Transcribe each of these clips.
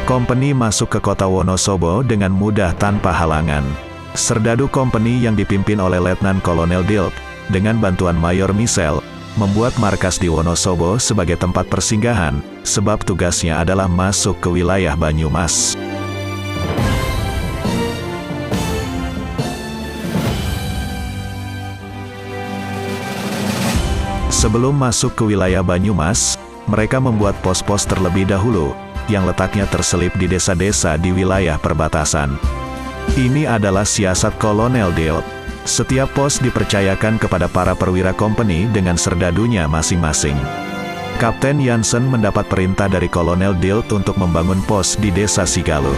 Company masuk ke kota Wonosobo dengan mudah tanpa halangan. Serdadu Company yang dipimpin oleh Letnan Kolonel Dilt, dengan bantuan Mayor Michel, membuat markas di Wonosobo sebagai tempat persinggahan, sebab tugasnya adalah masuk ke wilayah Banyumas. Sebelum masuk ke wilayah Banyumas, mereka membuat pos-pos terlebih dahulu, yang letaknya terselip di desa-desa di wilayah perbatasan. Ini adalah siasat Kolonel Dilt. Setiap pos dipercayakan kepada para perwira company dengan serdadunya masing-masing. Kapten Jansen mendapat perintah dari Kolonel Dilt untuk membangun pos di desa Sigaluh.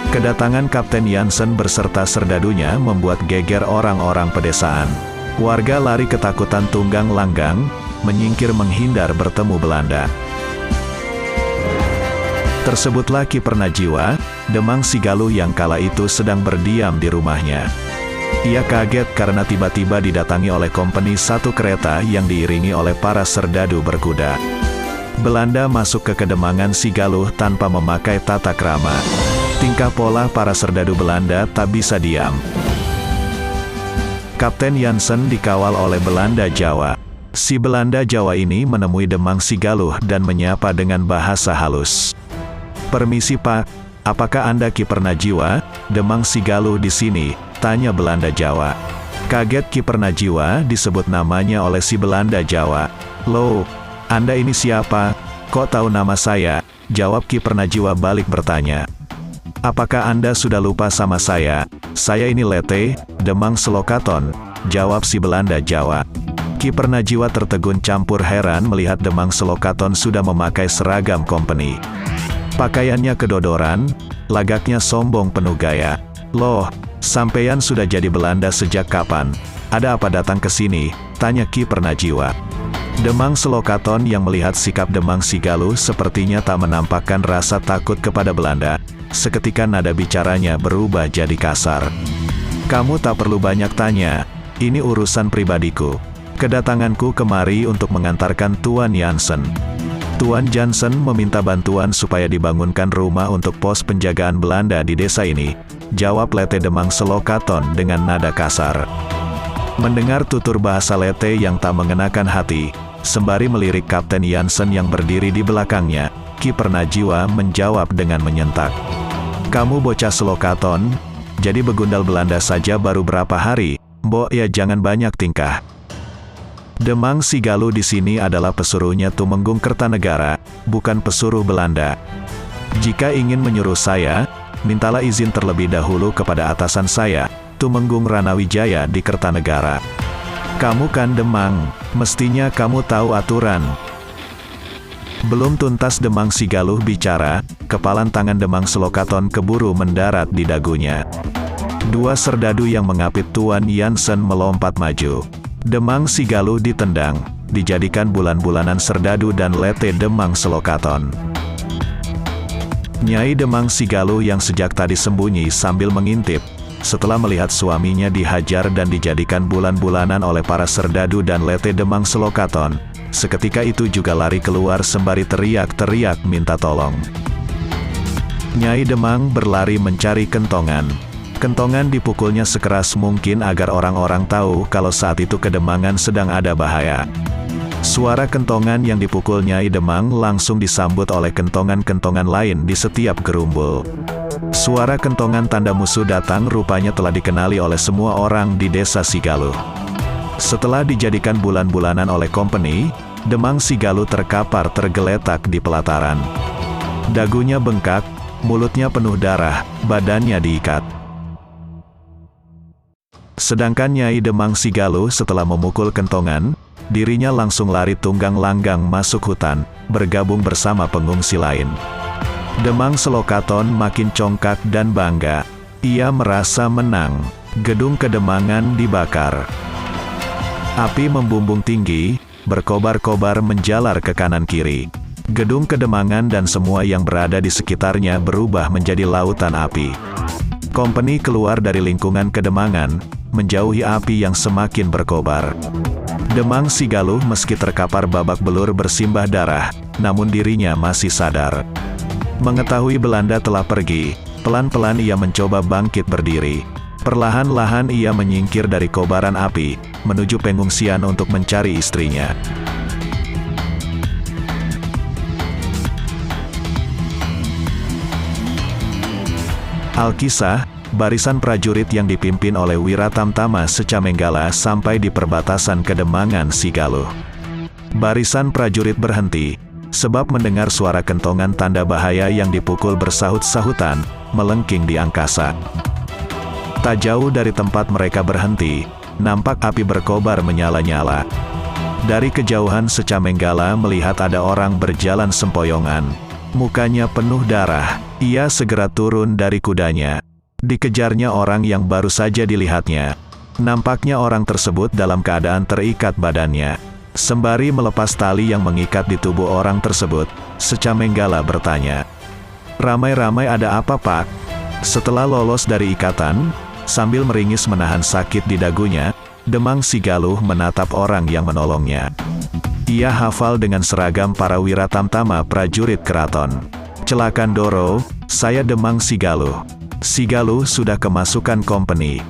Kedatangan Kapten Jansen beserta serdadunya membuat geger orang-orang pedesaan. Warga lari ketakutan tunggang langgang, menyingkir menghindar bertemu Belanda. Tersebutlah Ki Pernajiwa, Demang Sigaluh yang kala itu sedang berdiam di rumahnya. Ia kaget karena tiba-tiba didatangi oleh kompeni satu kereta yang diiringi oleh para serdadu berkuda. Belanda masuk ke Kedemangan Sigaluh tanpa memakai tata krama. Tingkah pola para serdadu Belanda tak bisa diam. Kapten Jansen dikawal oleh Belanda Jawa. Si Belanda Jawa ini menemui Demang Sigaluh dan menyapa dengan bahasa halus. "Permisi Pak, apakah Anda Ki Pernajiwa, Demang Sigaluh di sini?" tanya Belanda Jawa. Kaget Ki Pernajiwa disebut namanya oleh si Belanda Jawa. "Loh, Anda ini siapa? Kok tahu nama saya?" jawab Ki Pernajiwa balik bertanya. "Apakah Anda sudah lupa sama saya? Saya ini Lete, Demang Selokaton," jawab si Belanda Jawa. Ki Pernajiwa tertegun campur heran melihat Demang Selokaton sudah memakai seragam company. Pakaiannya kedodoran, lagaknya sombong penuh gaya. "Loh, sampeyan sudah jadi Belanda sejak kapan? Ada apa datang ke sini?" tanya Ki Pernajiwa. Demang Selokaton yang melihat sikap Demang Sigaluh sepertinya tak menampakkan rasa takut kepada Belanda. Seketika nada bicaranya berubah jadi kasar. "Kamu tak perlu banyak tanya, ini urusan pribadiku. Kedatanganku kemari untuk mengantarkan Tuan Jansen. Tuan Jansen meminta bantuan supaya dibangunkan rumah untuk pos penjagaan Belanda di desa ini," jawab Lete Demang Selokaton dengan nada kasar. Mendengar tutur bahasa Lete yang tak mengenakan hati, sembari melirik Kapten Jansen yang berdiri di belakangnya, Ki Pernajiwa menjawab dengan menyentak. "Kamu bocah Selokaton, jadi begundal Belanda saja baru berapa hari, Mbok ya jangan banyak tingkah. Demang Sigaluh di sini adalah pesuruhnya Tumenggung Kertanegara, bukan pesuruh Belanda. Jika ingin menyuruh saya, mintalah izin terlebih dahulu kepada atasan saya, Tumenggung Ranawijaya di Kertanegara. Kamu kan Demang, mestinya kamu tahu aturan." Belum tuntas Demang Sigaluh bicara, kepalan tangan Demang Selokaton keburu mendarat di dagunya. Dua serdadu yang mengapit Tuan Jansen melompat maju. Demang Sigaluh ditendang, dijadikan bulan-bulanan serdadu dan Lete Demang Selokaton. Nyai Demang Sigaluh yang sejak tadi sembunyi sambil mengintip, setelah melihat suaminya dihajar dan dijadikan bulan-bulanan oleh para serdadu dan Lete Demang Selokaton, seketika itu juga lari keluar sembari teriak-teriak minta tolong. Nyai Demang berlari mencari kentongan. Kentongan dipukulnya sekeras mungkin agar orang-orang tahu kalau saat itu Kedemangan sedang ada bahaya. Suara kentongan yang dipukul Nyai Demang langsung disambut oleh kentongan-kentongan lain di setiap gerumbul. Suara kentongan tanda musuh datang rupanya telah dikenali oleh semua orang di desa Sigaluh. Setelah dijadikan bulan-bulanan oleh company, Demang Sigaluh terkapar tergeletak di pelataran. Dagunya bengkak, mulutnya penuh darah, badannya diikat. Sedangkan Nyai Demang Sigaluh setelah memukul kentongan, dirinya langsung lari tunggang langgang masuk hutan, bergabung bersama pengungsi lain. Demang Selokaton makin congkak dan bangga. Ia merasa menang. Gedung Kedemangan dibakar. Api membumbung tinggi, berkobar-kobar menjalar ke kanan kiri. Gedung Kedemangan dan semua yang berada di sekitarnya berubah menjadi lautan api. Company keluar dari lingkungan Kedemangan, menjauhi api yang semakin berkobar. Demang Sigaluh meski terkapar babak belur bersimbah darah, namun dirinya masih sadar. Mengetahui Belanda telah pergi, pelan-pelan ia mencoba bangkit berdiri. Perlahan-lahan ia menyingkir dari kobaran api, menuju pengungsian untuk mencari istrinya. Alkisah, barisan prajurit yang dipimpin oleh Wiratamtama Secamenggala sampai di perbatasan Kedemangan Sigaluh. Barisan prajurit berhenti, sebab mendengar suara kentongan tanda bahaya yang dipukul bersahut-sahutan, melengking di angkasa. Tak jauh dari tempat mereka berhenti, nampak api berkobar menyala-nyala. Dari kejauhan Secamenggala melihat ada orang berjalan sempoyongan. Mukanya penuh darah, ia segera turun dari kudanya. Dikejarnya orang yang baru saja dilihatnya. Nampaknya orang tersebut dalam keadaan terikat badannya. Sembari melepas tali yang mengikat di tubuh orang tersebut, Secamenggala bertanya, "Ramai-ramai ada apa, Pak?" Setelah lolos dari ikatan, sambil meringis menahan sakit di dagunya, Demang Sigaluh menatap orang yang menolongnya. Ia hafal dengan seragam para Wiratamtama prajurit keraton. "Celakan Doro, saya Demang Sigaluh. Sigaluh sudah kemasukan kompeni.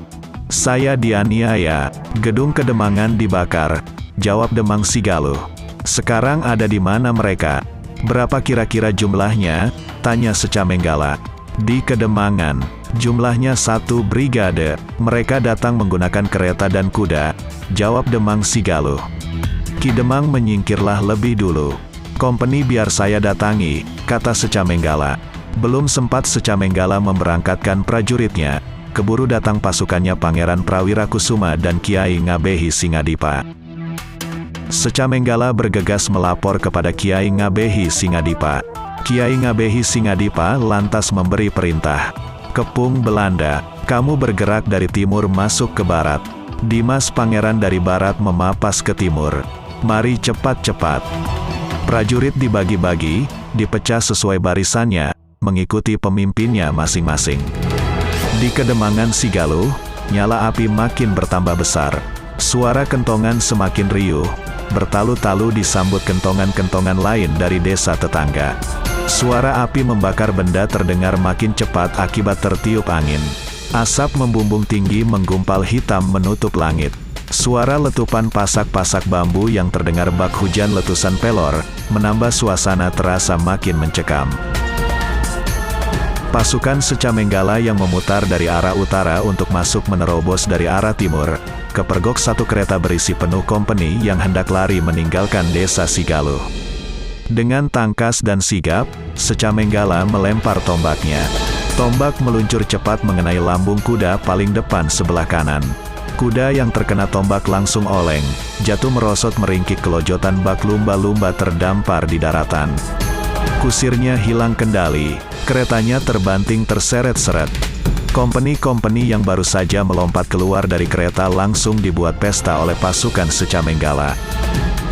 Saya dianiaya, gedung Kedemangan dibakar," jawab Demang Sigaluh. "Sekarang ada di mana mereka? Berapa kira-kira jumlahnya?" tanya Secamenggala. "Di Kedemangan. Jumlahnya 1 brigade. Mereka datang menggunakan kereta dan kuda," jawab Demang Sigaluh. "Ki Demang menyingkirlah lebih dulu. Kompeni biar saya datangi," kata Secamenggala. Belum sempat Secamenggala memberangkatkan prajuritnya, keburu datang pasukannya Pangeran Prawirakusuma dan Kiai Ngabehi Singadipa. Secamenggala bergegas melapor kepada Kiai Ngabehi Singadipa. Kiai Ngabehi Singadipa lantas memberi perintah, "Kepung Belanda, kamu bergerak dari timur masuk ke barat. Dimas Pangeran dari barat memapas ke timur. Mari cepat-cepat." Prajurit dibagi-bagi, dipecah sesuai barisannya, mengikuti pemimpinnya masing-masing. Di Kedemangan Sigaluh, nyala api makin bertambah besar. Suara kentongan semakin riuh, bertalu-talu disambut kentongan-kentongan lain dari desa tetangga. Suara api membakar benda terdengar makin cepat akibat tertiup angin. Asap membumbung tinggi menggumpal hitam menutup langit. Suara letupan pasak-pasak bambu yang terdengar bak hujan letusan pelor, menambah suasana terasa makin mencekam. Pasukan Secamenggala yang memutar dari arah utara untuk masuk menerobos dari arah timur, kepergok satu kereta berisi penuh kompeni yang hendak lari meninggalkan desa Sigaluh. Dengan tangkas dan sigap, Secamenggala melempar tombaknya. Tombak meluncur cepat mengenai lambung kuda paling depan sebelah kanan. Kuda yang terkena tombak langsung oleng, jatuh merosot meringkik kelojotan bak lumba-lumba terdampar di daratan. Kusirnya hilang kendali, keretanya terbanting terseret-seret. Kompeni-kompeni yang baru saja melompat keluar dari kereta langsung dibuat pesta oleh pasukan Secamenggala.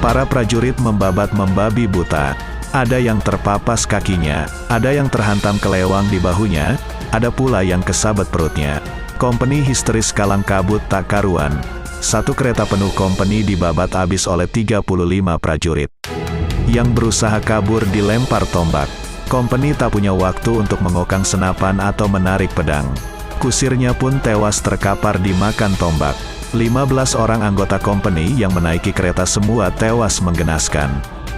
Para prajurit membabat membabi buta. Ada yang terpapas kakinya, ada yang terhantam kelewang di bahunya, ada pula yang kesabet perutnya. Kompeni histeris kalang kabut tak karuan. Satu kereta penuh kompeni dibabat habis oleh 35 prajurit. Yang berusaha kabur dilempar tombak. Kompeni tak punya waktu untuk mengokang senapan atau menarik pedang. Kusirnya pun tewas terkapar dimakan tombak. 15 orang anggota kompeni yang menaiki kereta semua tewas menggenaskan.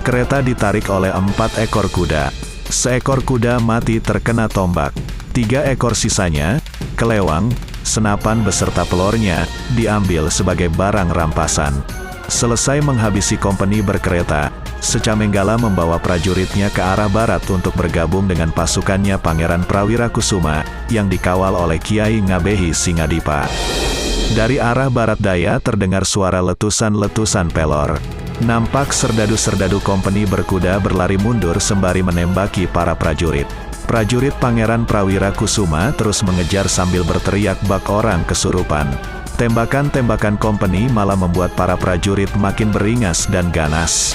Kereta ditarik oleh 4 ekor kuda. Seekor kuda mati terkena tombak. 3 ekor sisanya, kelewang, senapan beserta pelornya, diambil sebagai barang rampasan. Selesai menghabisi kompeni berkereta, Secamenggala membawa prajuritnya ke arah barat untuk bergabung dengan pasukannya Pangeran Prawirakusuma, yang dikawal oleh Kiai Ngabehi Singadipa. Dari arah barat daya terdengar suara letusan-letusan pelor. Nampak serdadu-serdadu kompeni berkuda berlari mundur sembari menembaki para prajurit. Prajurit Pangeran Prawirakusuma terus mengejar sambil berteriak bak orang kesurupan. Tembakan-tembakan kompeni malah membuat para prajurit makin beringas dan ganas.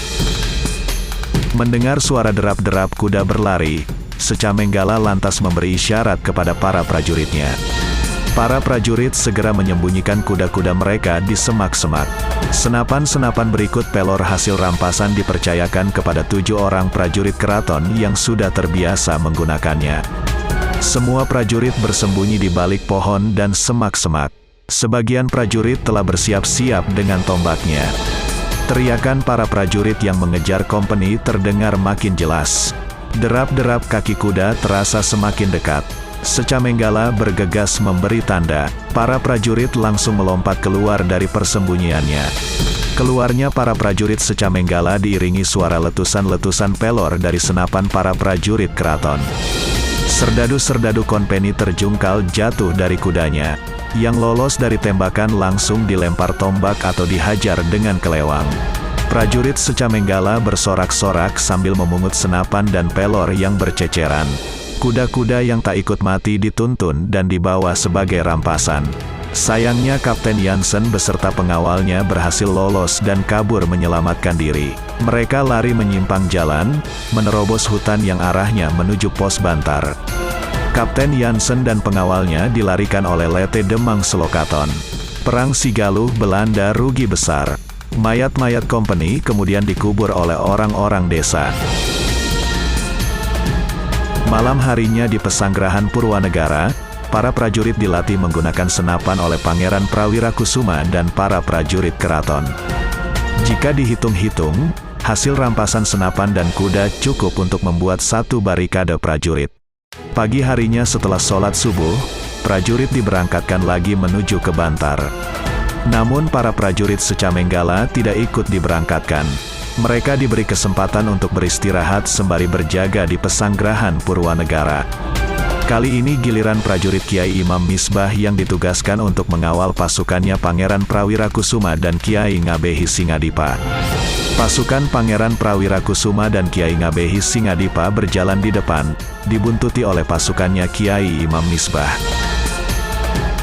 Mendengar suara derap-derap kuda berlari, Secamenggala lantas memberi isyarat kepada para prajuritnya. Para prajurit segera menyembunyikan kuda-kuda mereka di semak-semak. Senapan-senapan berikut pelor hasil rampasan dipercayakan kepada 7 orang prajurit keraton yang sudah terbiasa menggunakannya. Semua prajurit bersembunyi di balik pohon dan semak-semak. Sebagian prajurit telah bersiap-siap dengan tombaknya. Teriakan para prajurit yang mengejar kompeni terdengar makin jelas. Derap-derap kaki kuda terasa semakin dekat. Secamenggala bergegas memberi tanda. Para prajurit langsung melompat keluar dari persembunyiannya. Keluarnya para prajurit Secamenggala diiringi suara letusan-letusan pelor dari senapan para prajurit keraton. Serdadu-serdadu kompeni terjungkal jatuh dari kudanya. Yang lolos dari tembakan langsung dilempar tombak atau dihajar dengan kelewang. Prajurit Secamenggala bersorak-sorak sambil memungut senapan dan pelor yang berceceran. Kuda-kuda yang tak ikut mati dituntun dan dibawa sebagai rampasan. Sayangnya Kapten Jansen beserta pengawalnya berhasil lolos dan kabur menyelamatkan diri. Mereka lari menyimpang jalan, menerobos hutan yang arahnya menuju pos Bantar. Kapten Jansen dan pengawalnya dilarikan oleh Lete Demang Selokaton. Perang Sigaluh Belanda rugi besar. Mayat-mayat kompeni kemudian dikubur oleh orang-orang desa. Malam harinya di Pesanggerahan Purwanegara, para prajurit dilatih menggunakan senapan oleh Pangeran Prawirakusuma dan para prajurit keraton. Jika dihitung-hitung, hasil rampasan senapan dan kuda cukup untuk membuat satu barikade prajurit. Pagi harinya setelah sholat subuh, prajurit diberangkatkan lagi menuju ke Bantar. Namun para prajurit Secamenggala tidak ikut diberangkatkan. Mereka diberi kesempatan untuk beristirahat sembari berjaga di Pesanggerahan Purwanegara. Kali ini giliran prajurit Kiai Imam Misbah yang ditugaskan untuk mengawal pasukannya Pangeran Prawirakusuma dan Kiai Ngabehi Singadipa. Pasukan Pangeran Prawirakusuma dan Kiai Ngabehi Singadipa berjalan di depan, dibuntuti oleh pasukannya Kiai Imam Misbah.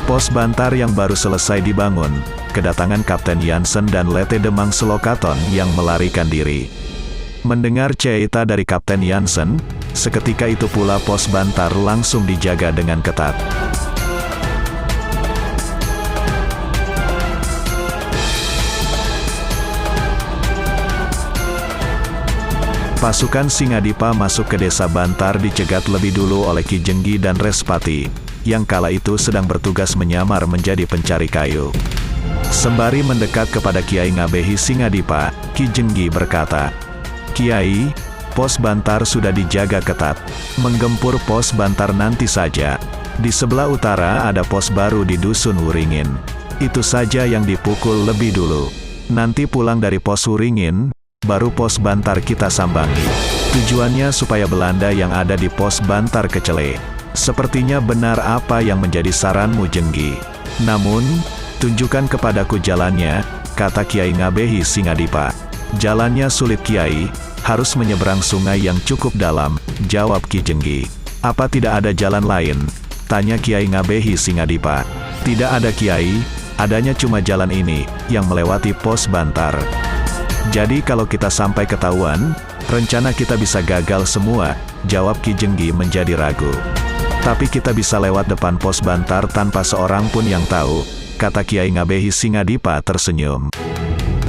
Pos Bantar yang baru selesai dibangun, kedatangan Kapten Jansen dan Lete Demang Selokaton yang melarikan diri. Mendengar cerita dari Kapten Jansen, seketika itu pula pos Bantar langsung dijaga dengan ketat. Pasukan Singadipa masuk ke desa Bantar dicegat lebih dulu oleh Ki Jenggi dan Respati, yang kala itu sedang bertugas menyamar menjadi pencari kayu. Sembari mendekat kepada Kiai Ngabehi Singadipa, Ki Jenggi berkata, "Kiai, pos Bantar sudah dijaga ketat. Menggempur pos Bantar nanti saja. Di sebelah utara ada pos baru di Dusun Wuringin. Itu saja yang dipukul lebih dulu. Nanti pulang dari pos Wuringin, baru pos Bantar kita sambangi. Tujuannya supaya Belanda yang ada di pos Bantar kecele. Sepertinya benar apa yang menjadi saranmu Jenggi. Namun, tunjukkan kepadaku jalannya," kata Kiai Ngabehi Singadipa. "Jalannya sulit Kiai, harus menyeberang sungai yang cukup dalam," jawab Ki Jenggi. "Apa tidak ada jalan lain?" tanya Kiai Ngabehi Singadipa. "Tidak ada Kiai, adanya cuma jalan ini, yang melewati pos Bantar. Jadi kalau kita sampai ketahuan, rencana kita bisa gagal semua," jawab Ki Jenggi menjadi ragu. "Tapi kita bisa lewat depan pos Bantar tanpa seorang pun yang tahu," kata Kiai Ngabehi Singadipa tersenyum.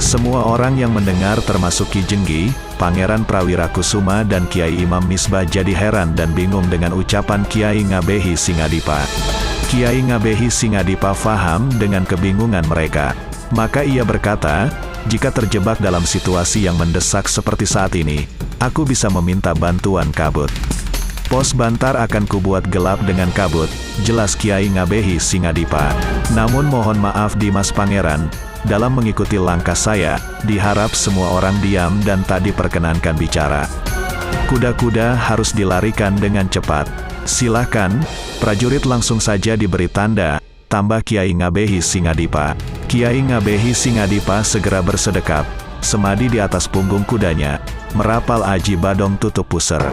Semua orang yang mendengar termasuk Ki Jenggi, Pangeran Prawirakusuma dan Kiai Imam Misbah jadi heran dan bingung dengan ucapan Kiai Ngabehi Singadipa. Kiai Ngabehi Singadipa faham dengan kebingungan mereka. Maka ia berkata, "Jika terjebak dalam situasi yang mendesak seperti saat ini, aku bisa meminta bantuan kabut. Pos Bantar akan kubuat gelap dengan kabut," jelas Kiai Ngabehi Singadipa. "Namun mohon maaf Dimas Pangeran, dalam mengikuti langkah saya, diharap semua orang diam dan tak diperkenankan bicara. Kuda-kuda harus dilarikan dengan cepat. Silahkan," prajurit langsung saja diberi tanda, tambah Kiai Ngabehi Singadipa. Kiai Ngabehi Singadipa segera bersedekap, semadi di atas punggung kudanya, merapal Aji Badong tutup puser.